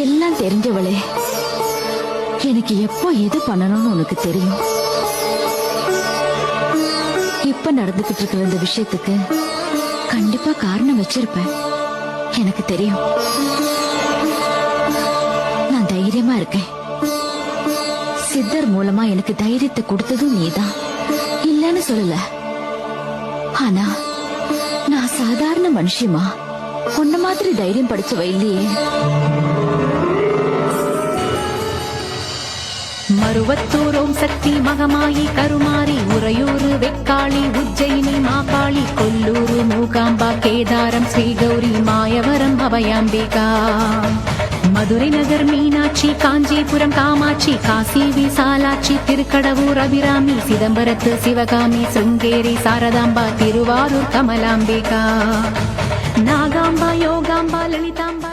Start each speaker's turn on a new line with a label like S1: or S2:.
S1: எல்லாம் தெரிஞ்சவளே, எனக்கு எப்போ எது பண்ணணும்னு உனக்கு தெரியும். இப்ப நடந்துகிட்டு இருக்கிற இந்த விஷயத்துக்கு கண்டிப்பா காரணம் வச்சிருப்பேன், எனக்கு தெரியும். நான் தைரியமா இருக்கேன். சித்தர் மூலமா எனக்கு தைரியத்தை கொடுத்ததும் நீதான், இல்லன்னு சொல்லல. ஆனா நான் சாதாரண மனுஷிமா, உன்ன மாதிரி தைரியம் படிச்சவ இல்லையே.
S2: மருவத்தூர் ஓம் சக்தி மகமாயி கருமாரி உறையூரு வெக்காளி உஜ்ஜயினி மாகாளி கொல்லூரு மூகாம்பா கேதாரம் ஸ்ரீகௌரி மாயவரம் அபயாம்பிகா மதுரை நகர் மீனாட்சி காஞ்சிபுரம் காமாட்சி காசி விசாலாட்சி திருக்கடவூர் அபிராமி சிதம்பரத்து சிவகாமி சிருங்கேரி சாரதாம்பா திருவாரூர் கமலாம்பிகா நாகாம்பா யோகாம்பா லலிதாம்பா